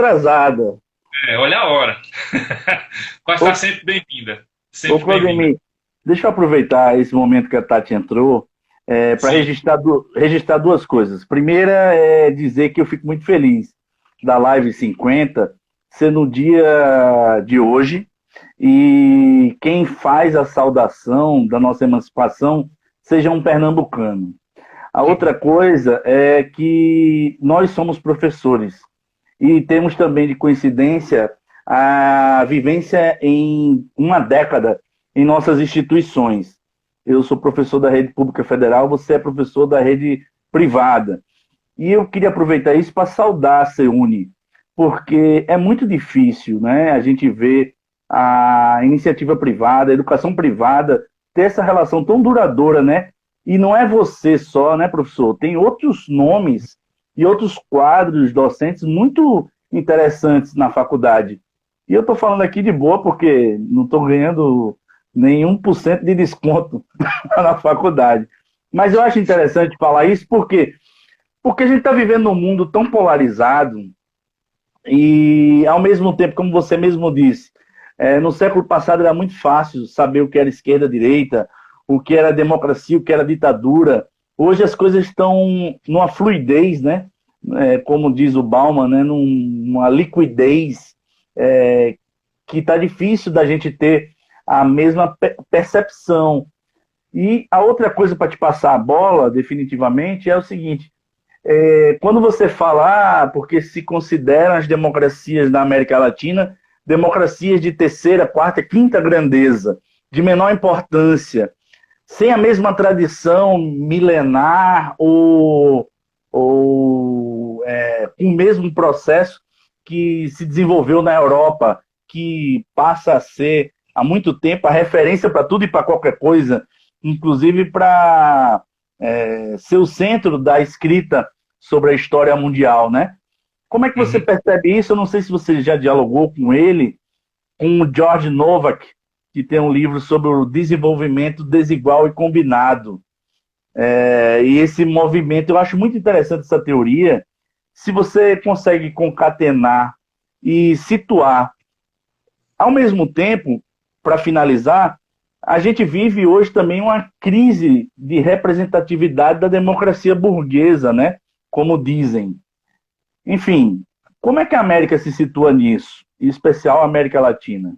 atrasada. Olha a hora. Mas Ô, está sempre bem-vinda. ô Sempre bem-vinda. Claudemir, deixa eu aproveitar esse momento que a Tati entrou para Sim. registrar duas coisas. Primeira é dizer que eu fico muito feliz da Live 50 ser no dia de hoje e quem faz a saudação da nossa emancipação seja um pernambucano. A outra coisa é que nós somos professores e temos também de coincidência a vivência em uma década em nossas instituições. Eu sou professor da rede pública federal, você é professor da rede privada. E eu queria aproveitar isso para saudar a CEUNI, porque é muito difícil, né, a gente ver a iniciativa privada, a educação privada, ter essa relação tão duradoura, né? E não é você só, né, professor? Tem outros nomes e outros quadros docentes muito interessantes na faculdade. E eu estou falando aqui de boa porque não estou ganhando nenhum por cento de desconto na faculdade. Mas eu acho interessante falar isso porque a gente está vivendo num mundo tão polarizado e, ao mesmo tempo, como você mesmo disse, no século passado era muito fácil saber o que era esquerda, direita, o que era democracia, o que era ditadura. Hoje as coisas estão numa fluidez, né? Como diz o Bauman, né? Numa liquidez que está difícil da gente ter a mesma percepção. E a outra coisa para te passar a bola, definitivamente, é o seguinte: quando você fala, porque se consideram as democracias da América Latina democracias de terceira, quarta, quinta grandeza, de menor importância, sem a mesma tradição milenar ou com o mesmo processo que se desenvolveu na Europa, que passa a ser há muito tempo a referência para tudo e para qualquer coisa, inclusive para ser o centro da escrita sobre a história mundial, né? Como é que você Uhum. percebe isso? Eu não sei se você já dialogou com ele, com o George Novak, que tem um livro sobre o desenvolvimento desigual e combinado. E esse movimento, eu acho muito interessante essa teoria. Se você consegue concatenar e situar ao mesmo tempo, para finalizar, a gente vive hoje também uma crise de representatividade da democracia burguesa, né? Como dizem. Enfim, como é que a América se situa nisso? Em especial a América Latina.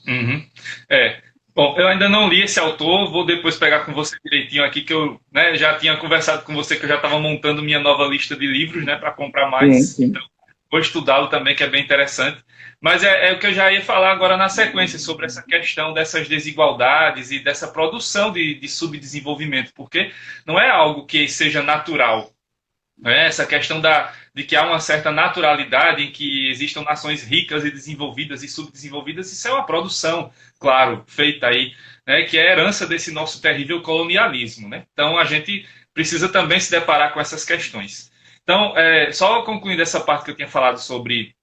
Uhum. É. Bom, eu ainda não li esse autor, vou depois pegar com você direitinho aqui, que eu, né, já tinha conversado com você que eu já estava montando minha nova lista de livros, né, para comprar Sim, mais, sim. então vou estudá-lo também, que é bem interessante. Mas é o que eu já ia falar agora na sequência, sobre essa questão dessas desigualdades e dessa produção de subdesenvolvimento, porque não é algo que seja natural, né? Essa questão de que há uma certa naturalidade em que existam nações ricas e desenvolvidas e subdesenvolvidas, isso é uma produção, claro, feita aí, né, que é herança desse nosso terrível colonialismo. Né? Então a gente precisa também se deparar com essas questões. Então, só concluindo essa parte que eu tinha falado sobre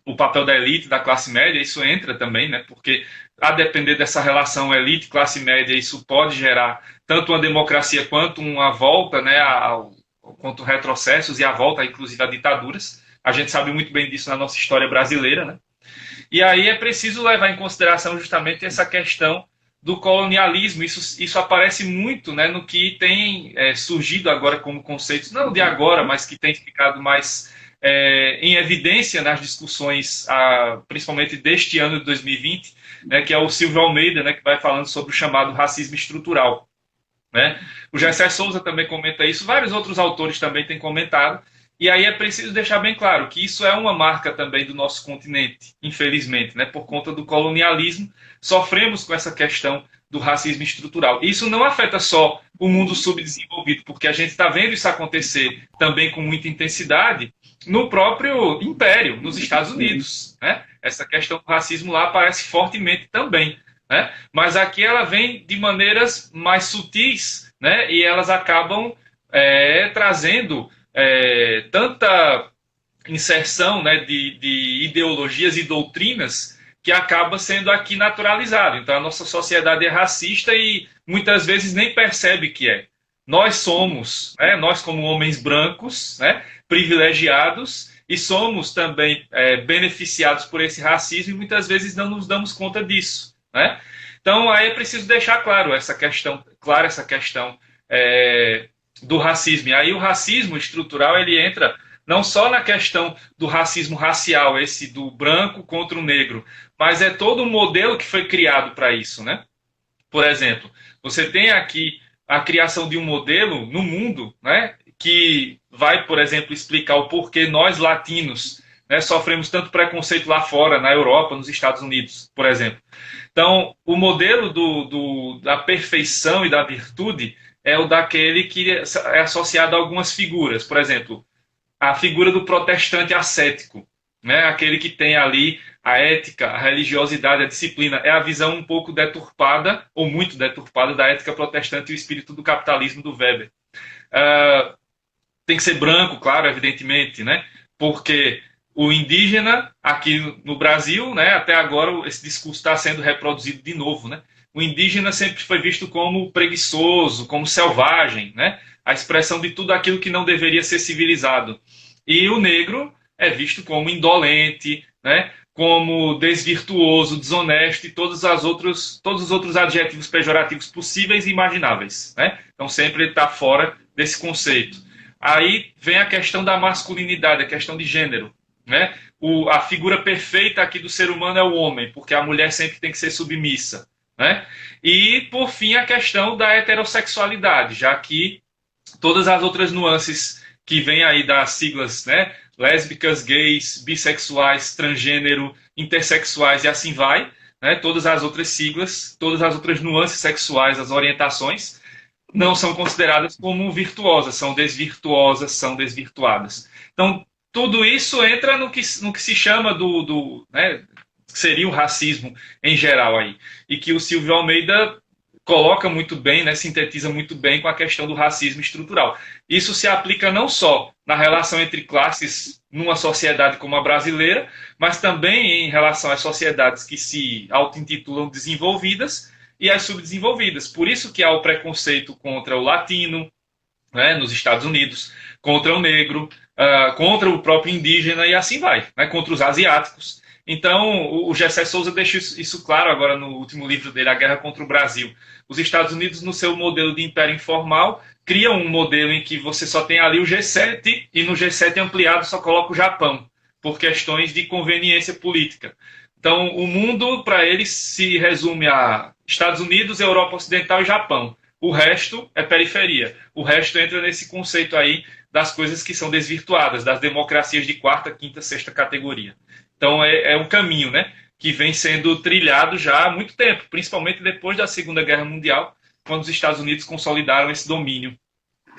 o papel da elite, da classe média, isso entra também, né? Porque a depender dessa relação elite-classe média, isso pode gerar tanto uma democracia quanto uma volta, né, quanto retrocessos e a volta, inclusive, a ditaduras. A gente sabe muito bem disso na nossa história brasileira, né? E aí é preciso levar em consideração justamente essa questão do colonialismo. Isso aparece muito, né, no que tem surgido agora como conceitos, não de agora, mas que tem ficado mais em evidência nas discussões, principalmente deste ano de 2020, né, que é o Silvio Almeida, né, que vai falando sobre o chamado racismo estrutural. Né? O Gessé Souza também comenta isso, vários outros autores também têm comentado, e aí é preciso deixar bem claro que isso é uma marca também do nosso continente, infelizmente, né? Por conta do colonialismo, sofremos com essa questão do racismo estrutural. Isso não afeta só o mundo subdesenvolvido, porque a gente está vendo isso acontecer também com muita intensidade no próprio império, nos Estados Unidos. Né? Essa questão do racismo lá aparece fortemente também. Né? Mas aqui ela vem de maneiras mais sutis, né? E elas acabam trazendo tanta inserção, né, de ideologias e doutrinas que acaba sendo aqui naturalizado. Então a nossa sociedade é racista e muitas vezes nem percebe que é. Nós somos, né, nós como homens brancos, né, privilegiados, e somos também beneficiados por esse racismo e muitas vezes não nos damos conta disso, né? Então, aí é preciso deixar clara essa questão do racismo. E aí o racismo estrutural, ele entra não só na questão do racismo racial, esse do branco contra o negro, mas é todo um modelo que foi criado para isso, né? Por exemplo, você tem aqui a criação de um modelo no mundo, né, que vai, por exemplo, explicar o porquê nós latinos, né, sofremos tanto preconceito lá fora, na Europa, nos Estados Unidos, por exemplo. Então, o modelo da perfeição e da virtude é o daquele que é associado a algumas figuras. Por exemplo, a figura do protestante ascético, né? Aquele que tem ali a ética, a religiosidade, a disciplina. É a visão um pouco deturpada, ou muito deturpada, da ética protestante e o espírito do capitalismo do Weber. Tem que ser branco, claro, evidentemente, né? Porque o indígena, aqui no Brasil, né, até agora esse discurso está sendo reproduzido de novo, né? O indígena sempre foi visto como preguiçoso, como selvagem, né? A expressão de tudo aquilo que não deveria ser civilizado. E o negro é visto como indolente, né? Como desvirtuoso, desonesto e todos os outros adjetivos pejorativos possíveis e imagináveis, né? Então sempre ele está fora desse conceito. Aí vem a questão da masculinidade, a questão de gênero, né? A figura perfeita aqui do ser humano é o homem, porque a mulher sempre tem que ser submissa, né? E, por fim, a questão da heterossexualidade, já que todas as outras nuances que vêm aí das siglas, né? Lésbicas, gays, bissexuais, transgênero, intersexuais e assim vai, né? Todas as outras siglas, todas as outras nuances sexuais, as orientações, não são consideradas como virtuosas, são desvirtuosas, são desvirtuadas. Então, tudo isso entra no que se chama né, que seria o racismo em geral aí. E que o Silvio Almeida coloca muito bem, né, sintetiza muito bem com a questão do racismo estrutural. Isso se aplica não só na relação entre classes numa sociedade como a brasileira, mas também em relação às sociedades que se auto-intitulam desenvolvidas e as subdesenvolvidas. Por isso que há o preconceito contra o latino, né, nos Estados Unidos, contra o negro, contra o próprio indígena e assim vai, né, contra os asiáticos. Então, o Gessé Souza deixa isso claro agora no último livro dele, A Guerra contra o Brasil. Os Estados Unidos, no seu modelo de império informal, criam um modelo em que você só tem ali o G7 e no G7 ampliado só coloca o Japão, por questões de conveniência política. Então, o mundo, para eles, se resume a Estados Unidos, Europa Ocidental e Japão. O resto é periferia. O resto entra nesse conceito aí das coisas que são desvirtuadas, das democracias de quarta, quinta, sexta categoria. Então, é um caminho, né, que vem sendo trilhado já há muito tempo, principalmente depois da Segunda Guerra Mundial, quando os Estados Unidos consolidaram esse domínio,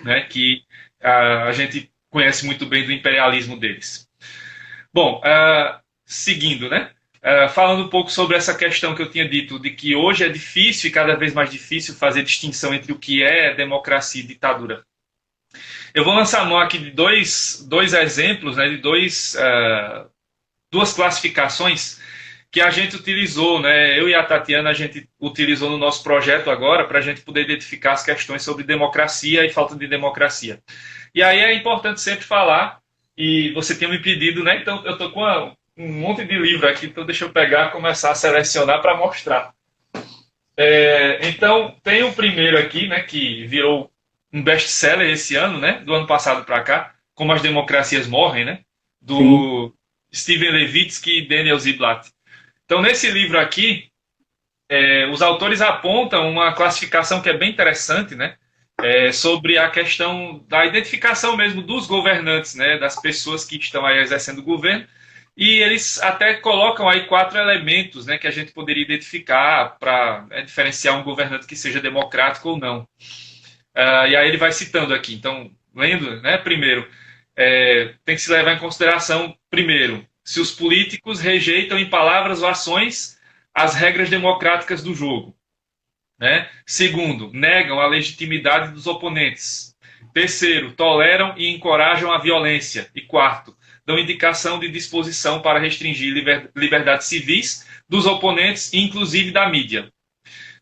né, que a gente conhece muito bem do imperialismo deles. Bom, seguindo, né? Falando um pouco sobre essa questão que eu tinha dito, de que hoje é difícil e cada vez mais difícil fazer distinção entre o que é democracia e ditadura. Eu vou lançar a mão aqui de dois exemplos, né, de duas classificações que a gente utilizou, né, eu e a Tatiana, a gente utilizou no nosso projeto agora para a gente poder identificar as questões sobre democracia e falta de democracia. E aí é importante sempre falar, e você tinha me pedido, né, então eu estou com um monte de livro aqui, então deixa eu pegar e começar a selecionar para mostrar. Então, tem o primeiro aqui, né, que virou um best-seller esse ano, né, do ano passado para cá, Como as Democracias Morrem, né, do Steven Levitsky e Daniel Ziblatt. Então, nesse livro aqui, os autores apontam uma classificação que é bem interessante, né, sobre a questão da identificação mesmo dos governantes, né, das pessoas que estão aí exercendo o governo, e eles até colocam aí 4 elementos, né, que a gente poderia identificar para diferenciar um governante que seja democrático ou não. E aí ele vai citando aqui. Então, lendo, né, primeiro, tem que se levar em consideração, primeiro, se os políticos rejeitam em palavras ou ações as regras democráticas do jogo. Né? Segundo, negam a legitimidade dos oponentes. Terceiro, toleram e encorajam a violência. E quarto, dão indicação de disposição para restringir liberdades civis dos oponentes, inclusive da mídia.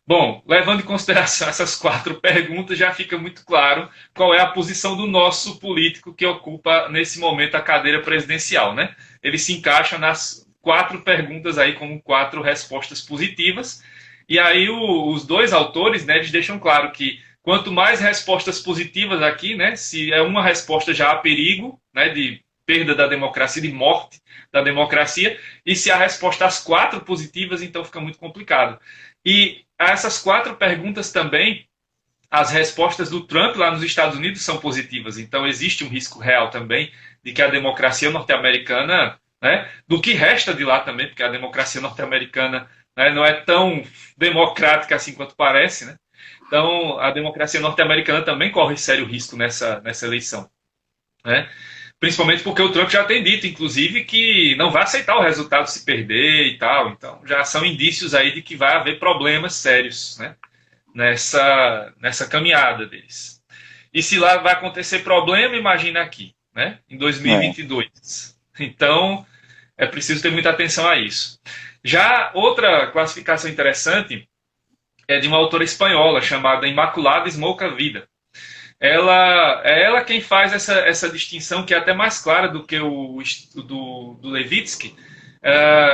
Bom, levando em consideração essas 4 perguntas, já fica muito claro qual é a posição do nosso político que ocupa, nesse momento, a cadeira presidencial, né? Ele se encaixa nas 4 perguntas aí como 4 respostas positivas. E aí os dois autores, né, eles deixam claro que quanto mais respostas positivas aqui, né, se é uma resposta já há perigo, né, de perda da democracia, de morte da democracia, e se a resposta às 4 positivas, então fica muito complicado. E a essas 4 perguntas também, as respostas do Trump lá nos Estados Unidos são positivas. Então existe um risco real também de que a democracia norte-americana, né, do que resta de lá também, porque a democracia norte-americana, né, não é tão democrática assim quanto parece, né? Então a democracia norte-americana também corre sério risco nessa eleição, né? Principalmente porque o Trump já tem dito, inclusive, que não vai aceitar o resultado se perder e tal. Então, já são indícios aí de que vai haver problemas sérios, né, nessa caminhada deles. E se lá vai acontecer problema, imagina aqui, né, em É. 2022. Então, é preciso ter muita atenção a isso. Já outra classificação interessante é de uma autora espanhola chamada Imaculada Smolca Vida. Ela é ela quem faz essa distinção que é até mais clara do que o do Levitsky,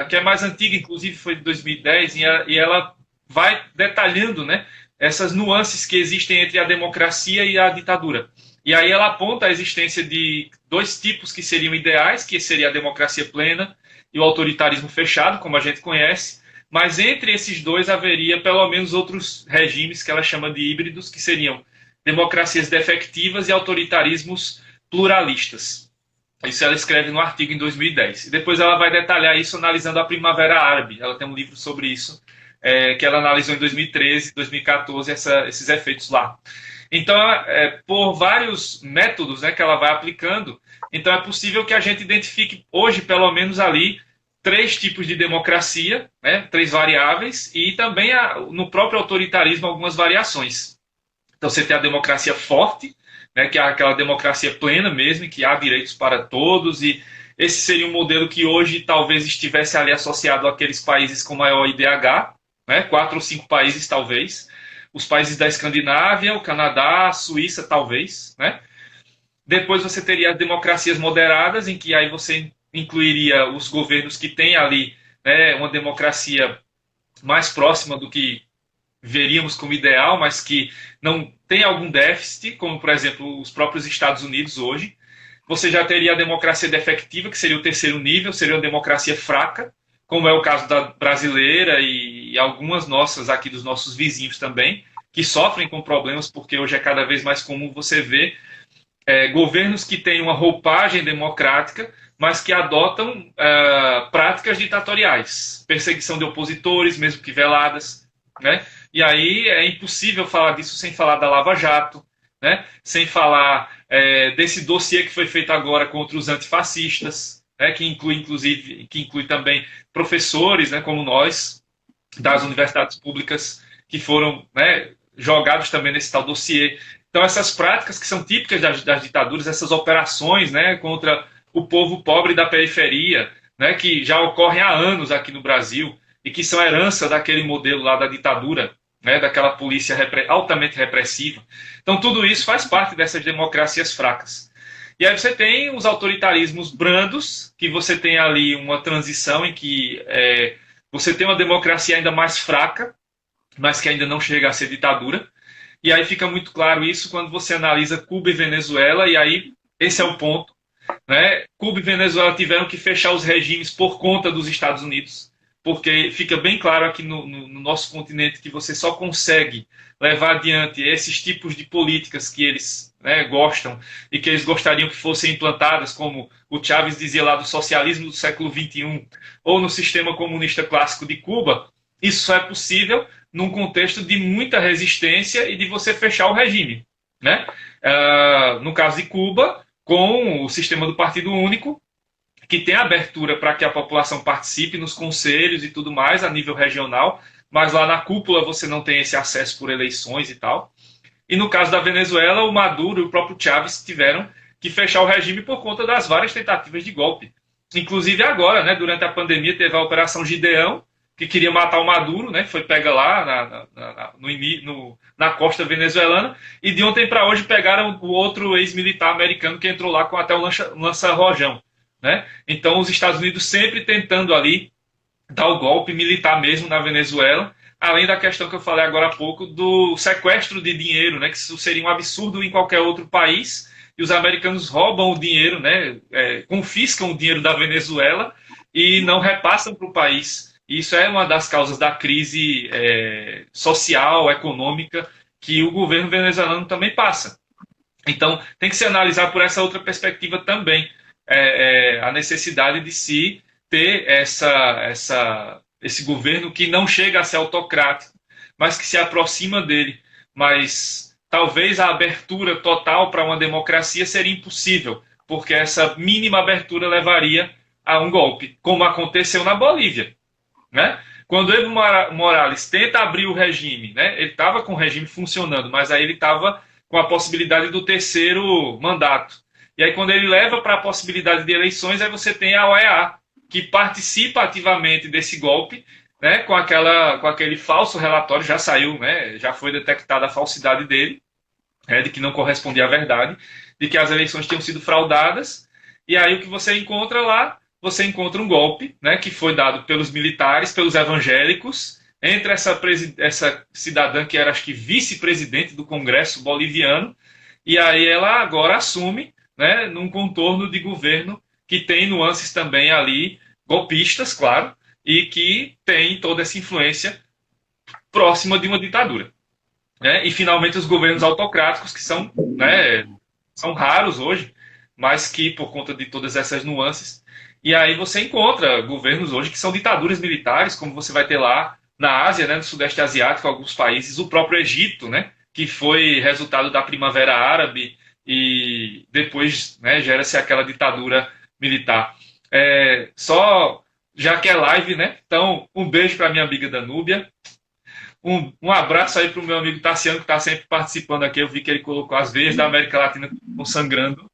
que é mais antiga, inclusive foi de 2010, e ela vai detalhando, né, essas nuances que existem entre a democracia e a ditadura. E aí ela aponta a existência de 2 tipos que seriam ideais, que seria a democracia plena e o autoritarismo fechado, como a gente conhece, mas entre esses dois haveria pelo menos outros regimes que ela chama de híbridos, que seriam democracias defectivas e autoritarismos pluralistas. Isso ela escreve no artigo em 2010. E depois ela vai detalhar isso analisando a Primavera Árabe. Ela tem um livro sobre isso, que ela analisou em 2013, 2014, esses efeitos lá. Então, por vários métodos, né, que ela vai aplicando, então é possível que a gente identifique hoje, pelo menos ali, 3 tipos de democracia, né, 3 variáveis, e também no próprio autoritarismo algumas variações. Então você tem a democracia forte, né, que é aquela democracia plena mesmo, em que há direitos para todos, e esse seria um modelo que hoje talvez estivesse ali associado àqueles países com maior IDH, né, 4 ou 5 países talvez, os países da Escandinávia, o Canadá, a Suíça talvez, né? Depois você teria as democracias moderadas, em que aí você incluiria os governos que têm ali, né, uma democracia mais próxima do que veríamos como ideal, mas que não tem algum déficit, como, por exemplo, os próprios Estados Unidos hoje. Você já teria a democracia defectiva, que seria o terceiro nível, seria uma democracia fraca, como é o caso da brasileira e algumas nossas aqui dos nossos vizinhos também, que sofrem com problemas, porque hoje é cada vez mais comum você ver governos que têm uma roupagem democrática, mas que adotam práticas ditatoriais, perseguição de opositores, mesmo que veladas, né? E aí é impossível falar disso sem falar da Lava Jato, né? Sem falar desse dossiê que foi feito agora contra os antifascistas, né? Que inclui, inclusive, que inclui também professores, né, como nós, das universidades públicas, que foram, né, jogados também nesse tal dossiê. Então, essas práticas que são típicas das ditaduras, essas operações, né, contra o povo pobre da periferia, né, que já ocorrem há anos aqui no Brasil e que são herança daquele modelo lá da ditadura, né, daquela polícia altamente repressiva. Então, tudo isso faz parte dessas democracias fracas. E aí você tem os autoritarismos brandos, que você tem ali uma transição em que você tem uma democracia ainda mais fraca, mas que ainda não chega a ser ditadura. E aí fica muito claro isso quando você analisa Cuba e Venezuela, e aí esse é o ponto, né? Cuba e Venezuela tiveram que fechar os regimes por conta dos Estados Unidos, porque fica bem claro aqui no nosso continente que você só consegue levar adiante esses tipos de políticas que eles, né, gostam e que eles gostariam que fossem implantadas, como o Chávez dizia lá do socialismo do século XXI, ou no sistema comunista clássico de Cuba. Isso só é possível num contexto de muita resistência e de você fechar o regime, né? No caso de Cuba, com o sistema do Partido Único, que tem abertura para que a população participe nos conselhos e tudo mais a nível regional, mas lá na cúpula você não tem esse acesso por eleições e tal. E no caso da Venezuela, o Maduro e o próprio Chávez tiveram que fechar o regime por conta das várias tentativas de golpe. Inclusive agora, né, durante a pandemia, teve a Operação Gideão, que queria matar o Maduro, né? Foi pega lá na costa venezuelana, e de ontem para hoje pegaram o outro ex-militar americano que entrou lá com até um lança-rojão, né? Então os Estados Unidos sempre tentando ali dar o golpe militar mesmo na Venezuela, além da questão que eu falei agora há pouco do sequestro de dinheiro, né? Que isso seria um absurdo em qualquer outro país, e os americanos roubam o dinheiro, né? Confiscam o dinheiro da Venezuela e não repassam para o país. Isso é uma das causas da crise social, econômica, que o governo venezuelano também passa. Então, tem que se analisar por essa outra perspectiva também, a necessidade de se ter esse governo que não chega a ser autocrático, mas que se aproxima dele. Mas talvez a abertura total para uma democracia seria impossível, porque essa mínima abertura levaria a um golpe, como aconteceu na Bolívia, né? Quando Evo Morales tenta abrir o regime, né? Ele estava com o regime funcionando, mas aí ele estava com a possibilidade do terceiro mandato. E aí quando ele leva para a possibilidade de eleições, aí você tem a OEA, que participa ativamente desse golpe, né? Com aquele falso relatório, já saiu, né? Já foi detectada a falsidade dele, de que não correspondia à verdade, de que as eleições tinham sido fraudadas. E aí o que você encontra lá? Você encontra um golpe, né, que foi dado pelos militares, pelos evangélicos, entre essa cidadã que era, acho que, vice-presidente do Congresso boliviano, e aí ela agora assume, né, num contorno de governo que tem nuances também ali, golpistas, claro, e que tem toda essa influência próxima de uma ditadura. Né? E, finalmente, os governos autocráticos, que são, né, são raros hoje, mas que, por conta de todas essas nuances. E aí você encontra governos hoje que são ditaduras militares, como você vai ter lá na Ásia, né, no Sudeste Asiático, alguns países, o próprio Egito, né, que foi resultado da Primavera Árabe e depois, né, gera-se aquela ditadura militar. Já que é live, né, então um beijo para minha amiga Danúbia, um abraço aí para o meu amigo Tassiano, que está sempre participando aqui. Eu vi que ele colocou as veias da América Latina sangrando.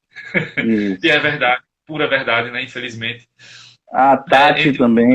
E é verdade, pura verdade, né? Infelizmente. A Tati também.